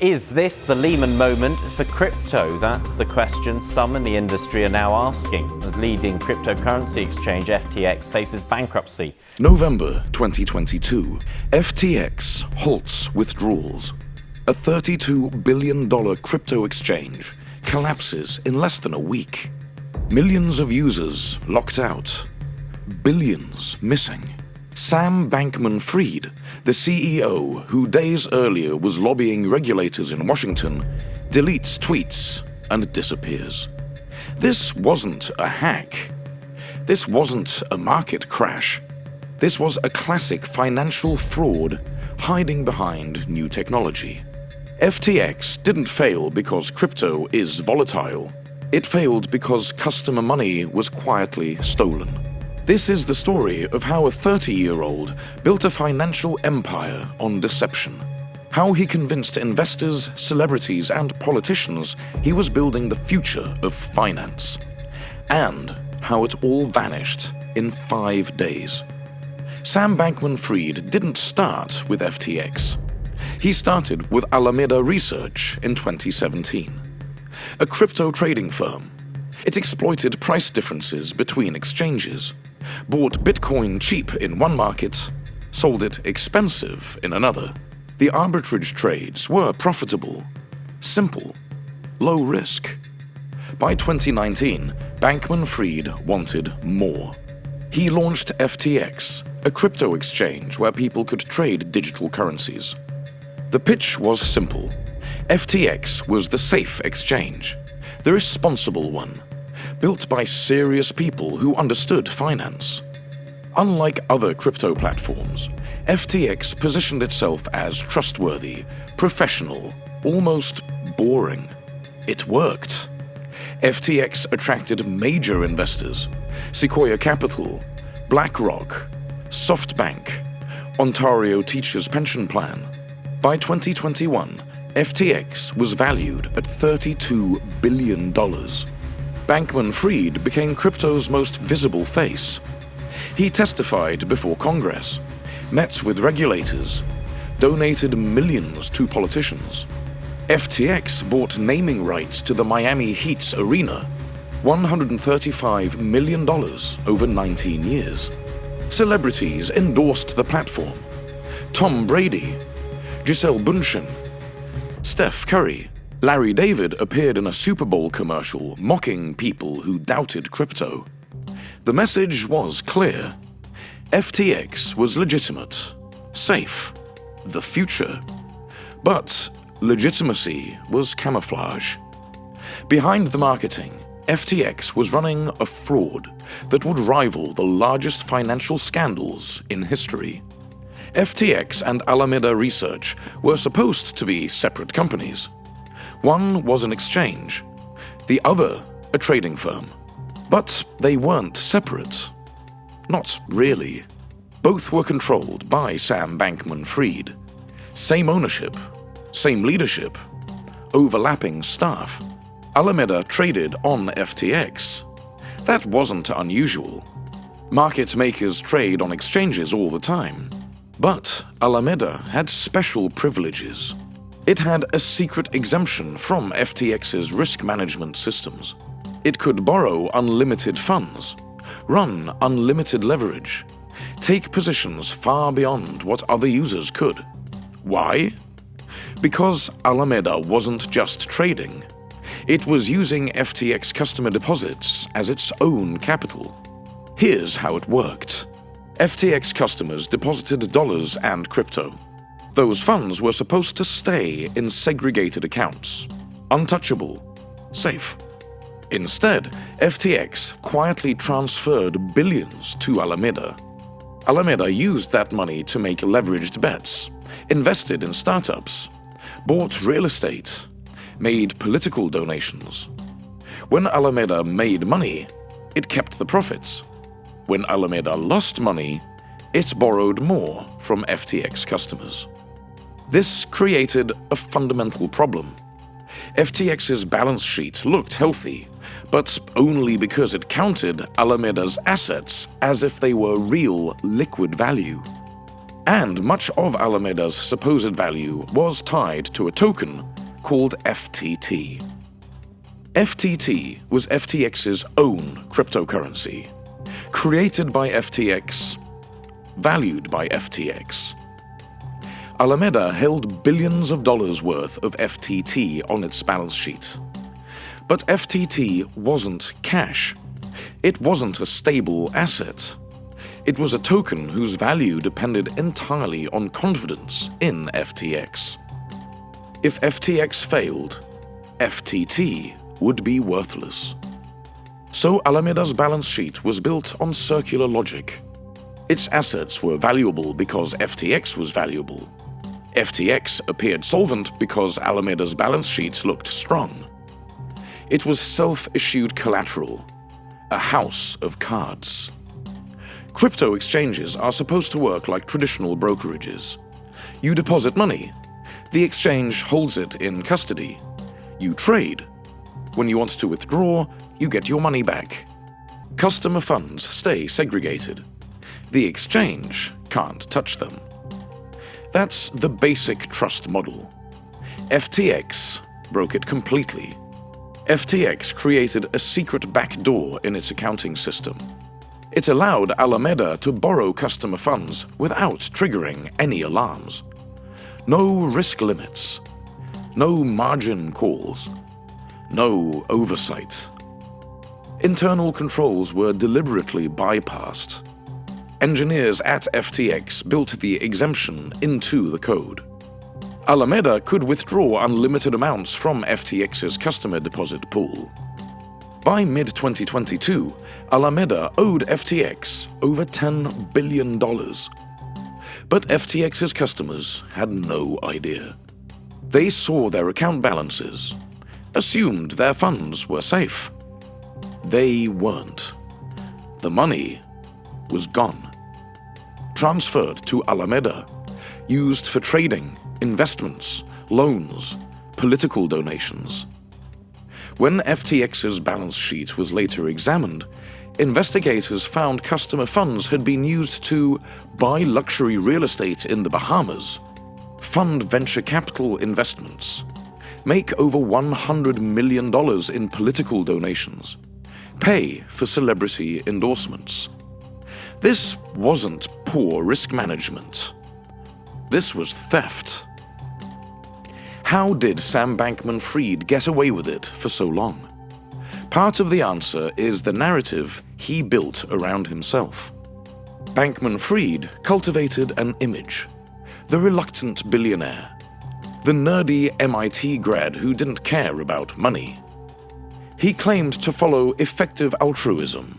Is this the Lehman moment for crypto? That's the question some in the industry are now asking as leading cryptocurrency exchange FTX faces bankruptcy. November 2022, FTX halts withdrawals. A $32 billion crypto exchange collapses in less than a week. Millions of users locked out. Billions missing. Sam Bankman-Fried, the CEO who days earlier was lobbying regulators in Washington, deletes tweets and disappears. This wasn't a hack. This wasn't a market crash. This was a classic financial fraud hiding behind new technology. FTX didn't fail because crypto is volatile. It failed because customer money was quietly stolen. This is the story of how a 30-year-old built a financial empire on deception. How he convinced investors, celebrities, and politicians he was building the future of finance. And how it all vanished in 5 days. Sam Bankman-Fried didn't start with FTX. He started with Alameda Research in 2017, a crypto trading firm. It exploited price differences between exchanges, bought Bitcoin cheap in one market, sold it expensive in another. The arbitrage trades were profitable, simple, low risk. By 2019, Bankman-Fried wanted more. He launched FTX, a crypto exchange where people could trade digital currencies. The pitch was simple. FTX was the safe exchange, the responsible one, built by serious people who understood finance. Unlike other crypto platforms, FTX positioned itself as trustworthy, professional, almost boring. It worked. FTX attracted major investors: Sequoia Capital, BlackRock, SoftBank, Ontario Teachers' Pension Plan. By 2021, FTX was valued at $32 billion. Bankman-Fried became crypto's most visible face. He testified before Congress, met with regulators, donated millions to politicians. FTX bought naming rights to the Miami Heat's arena, $135 million over 19 years. Celebrities endorsed the platform. Tom Brady, Gisele Bündchen, Steph Curry, Larry David appeared in a Super Bowl commercial mocking people who doubted crypto. The message was clear. FTX was legitimate, safe, the future. But legitimacy was camouflage. Behind the marketing, FTX was running a fraud that would rival the largest financial scandals in history. FTX and Alameda Research were supposed to be separate companies. One was an exchange, the other a trading firm. But they weren't separate. Not really. Both were controlled by Sam Bankman-Fried. Same ownership, same leadership, overlapping staff. Alameda traded on FTX. That wasn't unusual. Market makers trade on exchanges all the time. But Alameda had special privileges. It had a secret exemption from FTX's risk management systems. It could borrow unlimited funds, run unlimited leverage, take positions far beyond what other users could. Why? Because Alameda wasn't just trading. It was using FTX customer deposits as its own capital. Here's how it worked. FTX customers deposited dollars and crypto. Those funds were supposed to stay in segregated accounts, untouchable, safe. Instead, FTX quietly transferred billions to Alameda. Alameda used that money to make leveraged bets, invested in startups, bought real estate, made political donations. When Alameda made money, it kept the profits. When Alameda lost money, it borrowed more from FTX customers. This created a fundamental problem. FTX's balance sheet looked healthy, but only because it counted Alameda's assets as if they were real liquid value. And much of Alameda's supposed value was tied to a token called FTT. FTT was FTX's own cryptocurrency, created by FTX, valued by FTX. Alameda held billions of dollars worth of FTT on its balance sheet. But FTT wasn't cash. It wasn't a stable asset. It was a token whose value depended entirely on confidence in FTX. If FTX failed, FTT would be worthless. So Alameda's balance sheet was built on circular logic. Its assets were valuable because FTX was valuable. FTX appeared solvent because Alameda's balance sheet looked strong. It was self-issued collateral, a house of cards. Crypto exchanges are supposed to work like traditional brokerages. You deposit money. The exchange holds it in custody. You trade. When you want to withdraw, you get your money back. Customer funds stay segregated. The exchange can't touch them. That's the basic trust model. FTX broke it completely. FTX created a secret backdoor in its accounting system. It allowed Alameda to borrow customer funds without triggering any alarms. No risk limits. No margin calls. No oversight. Internal controls were deliberately bypassed. Engineers at FTX built the exemption into the code. Alameda could withdraw unlimited amounts from FTX's customer deposit pool. By mid-2022, Alameda owed FTX over $10 billion. But FTX's customers had no idea. They saw their account balances, assumed their funds were safe. They weren't. The money was gone. Transferred to Alameda, used for trading, investments, loans, political donations. When FTX's balance sheet was later examined, investigators found customer funds had been used to buy luxury real estate in the Bahamas, fund venture capital investments, make over $100 million in political donations, pay for celebrity endorsements. This wasn't poor risk management. This was theft. How did Sam Bankman-Fried get away with it for so long? Part of the answer is the narrative he built around himself. Bankman-Fried cultivated an image: the reluctant billionaire, the nerdy MIT grad who didn't care about money. He claimed to follow effective altruism,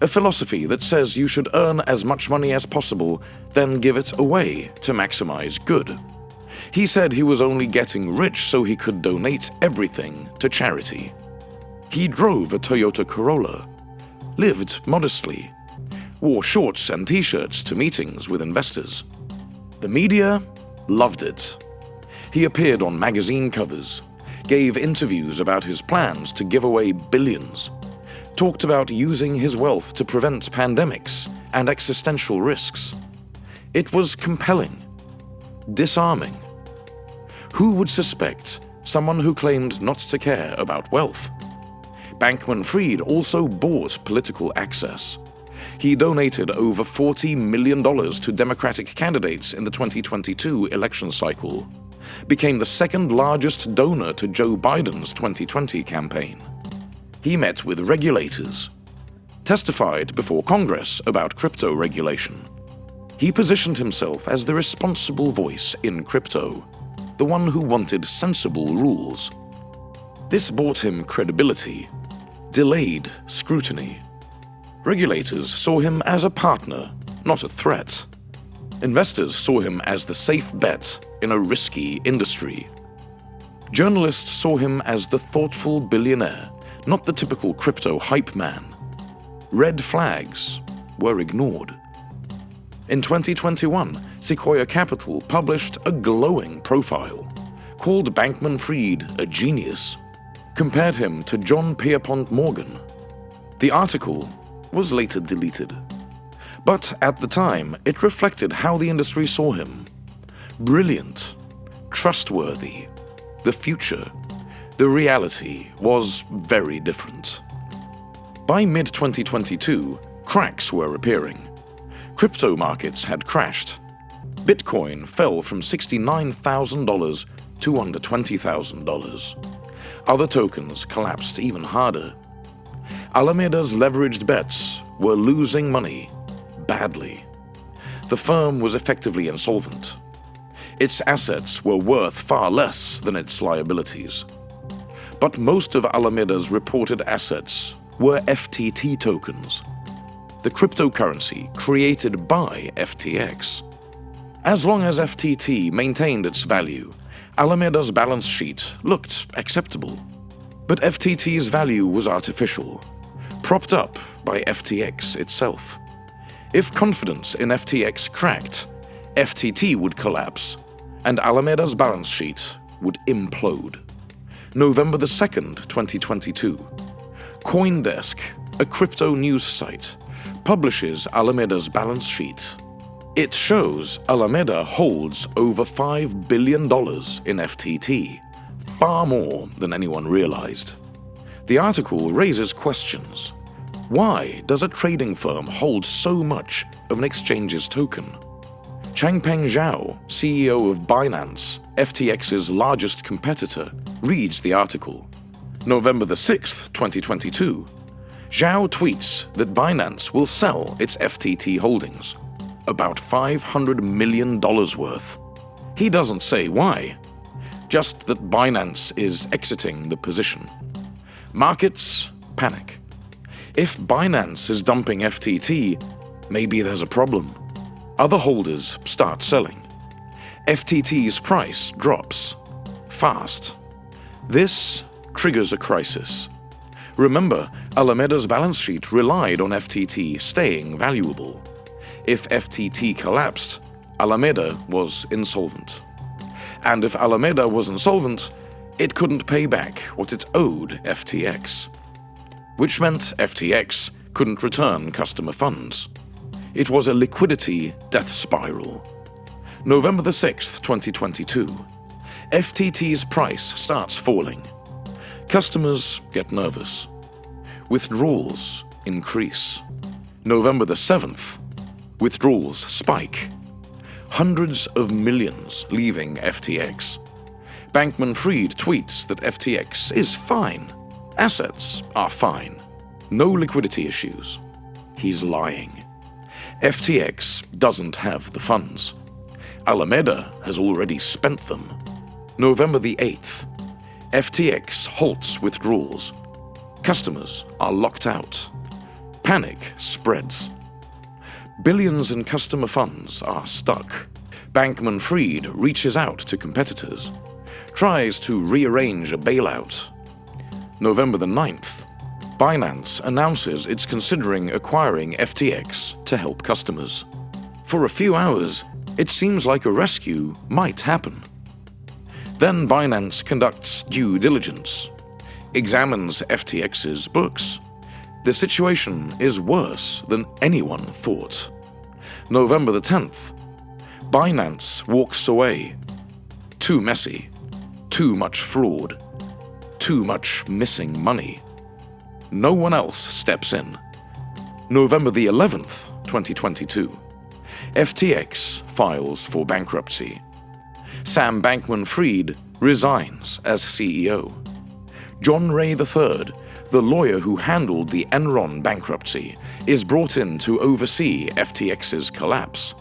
a philosophy that says you should earn as much money as possible, then give it away to maximize good. He said he was only getting rich so he could donate everything to charity. He drove a Toyota Corolla, lived modestly, wore shorts and t-shirts to meetings with investors. The media loved it. He appeared on magazine covers, gave interviews about his plans to give away billions, talked about using his wealth to prevent pandemics and existential risks. It was compelling, disarming. Who would suspect someone who claimed not to care about wealth? Bankman-Fried also bought political access. He donated over $40 million to Democratic candidates in the 2022 election cycle, became the second largest donor to Joe Biden's 2020 campaign. He met with regulators, testified before Congress about crypto regulation. He positioned himself as the responsible voice in crypto, the one who wanted sensible rules. This bought him credibility, delayed scrutiny. Regulators saw him as a partner, not a threat. Investors saw him as the safe bet in a risky industry. Journalists saw him as the thoughtful billionaire, not the typical crypto hype man. Red flags were ignored. In 2021, Sequoia Capital published a glowing profile, called Bankman-Fried a genius, compared him to John Pierpont Morgan. The article was later deleted. But at the time, it reflected how the industry saw him. Brilliant, trustworthy. The future, the reality, was very different. By mid-2022, cracks were appearing. Crypto markets had crashed. Bitcoin fell from $69,000 to under $20,000. Other tokens collapsed even harder. Alameda's leveraged bets were losing money badly. The firm was effectively insolvent. Its assets were worth far less than its liabilities. But most of Alameda's reported assets were FTT tokens, the cryptocurrency created by FTX. As long as FTT maintained its value, Alameda's balance sheet looked acceptable. But FTT's value was artificial, propped up by FTX itself. If confidence in FTX cracked, FTT would collapse, and Alameda's balance sheet would implode. November 2nd, 2022. CoinDesk, a crypto news site, publishes Alameda's balance sheet. It shows Alameda holds over $5 billion in FTT, far more than anyone realized. The article raises questions. Why does a trading firm hold so much of an exchange's token? Changpeng Zhao, CEO of Binance, FTX's largest competitor, reads the article. November 6th, 2022. Zhao tweets that Binance will sell its FTT holdings, about $500 million worth. He doesn't say why, just that Binance is exiting the position. Markets panic. If Binance is dumping FTT, maybe there's a problem. Other holders start selling. FTT's price drops fast. This triggers a crisis. Remember, Alameda's balance sheet relied on FTT staying valuable. If FTT collapsed, Alameda was insolvent. And if Alameda was insolvent, it couldn't pay back what it owed FTX, which meant FTX couldn't return customer funds. It was a liquidity death spiral. November 6th, 2022. FTT's price starts falling. Customers get nervous. Withdrawals increase. November 7th, withdrawals spike. Hundreds of millions leaving FTX. Bankman-Fried tweets that FTX is fine. Assets are fine. No liquidity issues. He's lying. FTX doesn't have the funds. Alameda has already spent them. November the 8th. FTX halts withdrawals. Customers are locked out. Panic spreads. Billions in customer funds are stuck. Bankman-Fried reaches out to competitors, tries to rearrange a bailout. November the 9th. Binance announces it's considering acquiring FTX to help customers. For a few hours, it seems like a rescue might happen. Then Binance conducts due diligence, examines FTX's books. The situation is worse than anyone thought. November the 10th. Binance walks away. Too messy, too much fraud, too much missing money. No one else steps in. November the 11th, 2022. FTX files for bankruptcy. Sam Bankman-Fried resigns as CEO. John Ray III, the lawyer who handled the Enron bankruptcy, is brought in to oversee FTX's collapse.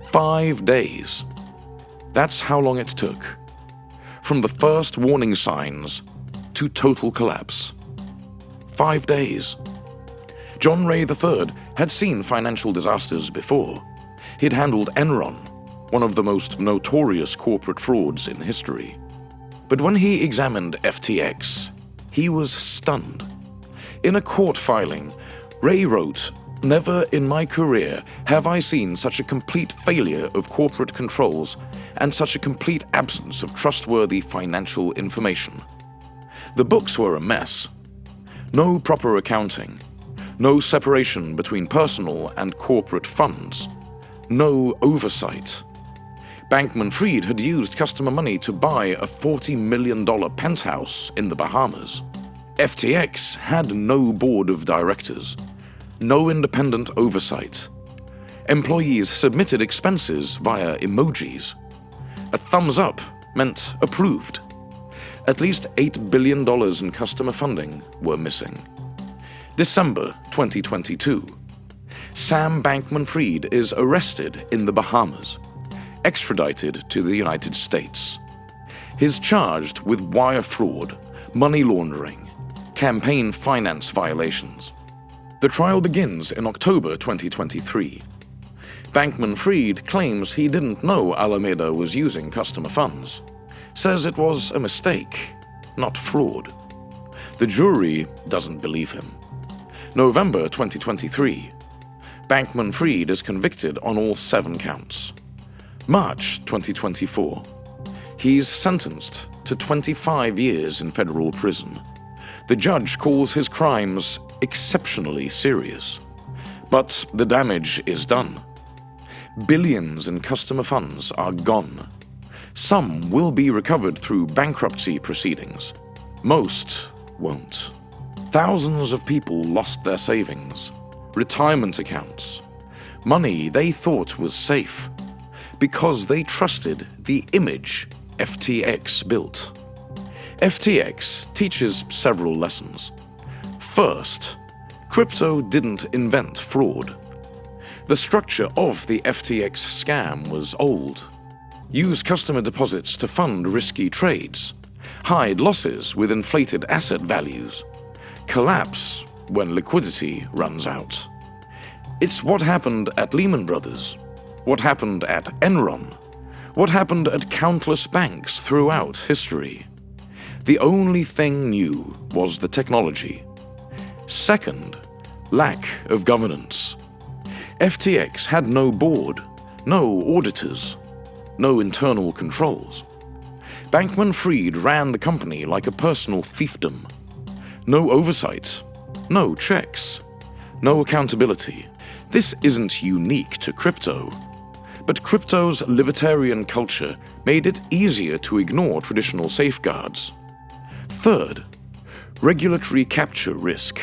5 days. That's how long it took. From the first warning signs to total collapse. 5 days. John Ray III had seen financial disasters before. He'd handled Enron, one of the most notorious corporate frauds in history. But when he examined FTX, he was stunned. In a court filing, Ray wrote, "Never in my career have I seen such a complete failure of corporate controls and such a complete absence of trustworthy financial information. The books were a mess. No proper accounting. No separation between personal and corporate funds. No oversight. Bankman-Fried had used customer money to buy a $40 million penthouse in the Bahamas. FTX had no board of directors. No independent oversight. Employees submitted expenses via emojis. A thumbs up meant approved. At least $8 billion in customer funding were missing. December 2022. Sam Bankman-Fried is arrested in the Bahamas, extradited to the United States. He's charged with wire fraud, money laundering, campaign finance violations. The trial begins in October 2023. Bankman-Fried claims he didn't know Alameda was using customer funds, says it was a mistake, not fraud. The jury doesn't believe him. November 2023. Bankman-Fried is convicted on all 7 counts. March 2024. He's sentenced to 25 years in federal prison. The judge calls his crimes exceptionally serious. But the damage is done. Billions in customer funds are gone. Some will be recovered through bankruptcy proceedings. Most won't. Thousands of people lost their savings, retirement accounts, money they thought was safe, because they trusted the image FTX built. FTX teaches several lessons. First, crypto didn't invent fraud. The structure of the FTX scam was old. Use customer deposits to fund risky trades, hide losses with inflated asset values, collapse when liquidity runs out. It's what happened at Lehman Brothers, what happened at Enron, what happened at countless banks throughout history. The only thing new was the technology. Second, lack of governance. FTX had no board, no auditors, no internal controls. Bankman-Fried ran the company like a personal fiefdom. No oversight, no checks, no accountability. This isn't unique to crypto, but crypto's libertarian culture made it easier to ignore traditional safeguards. Third, regulatory capture risk.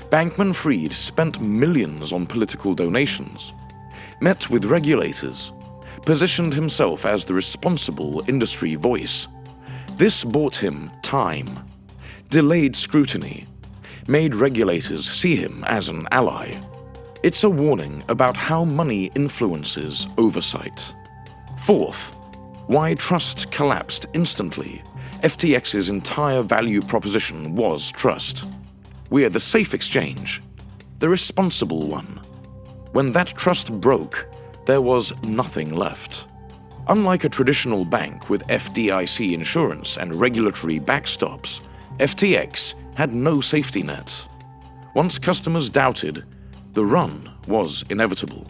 Bankman-Fried spent millions on political donations, met with regulators, positioned himself as the responsible industry voice. This bought him time, delayed scrutiny, made regulators see him as an ally. It's a warning about how money influences oversight. Fourth, why trust collapsed instantly. FTX's entire value proposition was trust. We're the safe exchange, the responsible one. When that trust broke, there was nothing left. Unlike a traditional bank with FDIC insurance and regulatory backstops, FTX had no safety nets. Once customers doubted, the run was inevitable.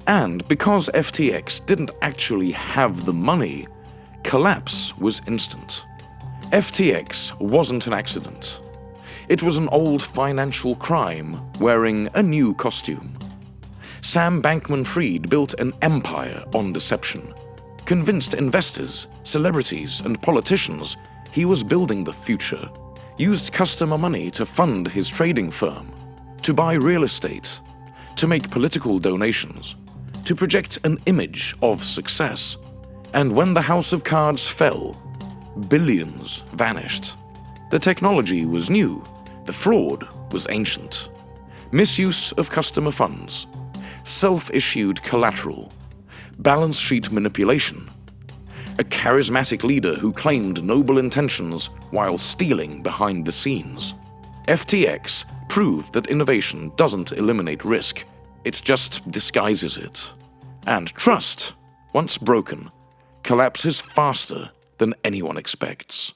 And because FTX didn't actually have the money, collapse was instant. FTX wasn't an accident. It was an old financial crime wearing a new costume. Sam Bankman-Fried built an empire on deception, convinced investors, celebrities, and politicians he was building the future, used customer money to fund his trading firm, to buy real estate, to make political donations, to project an image of success. And when the house of cards fell, billions vanished. The technology was new, the fraud was ancient. Misuse of customer funds, self-issued collateral, balance sheet manipulation, a charismatic leader who claimed noble intentions while stealing behind the scenes. FTX proved that innovation doesn't eliminate risk, it just disguises it. And trust, once broken, collapses faster than anyone expects.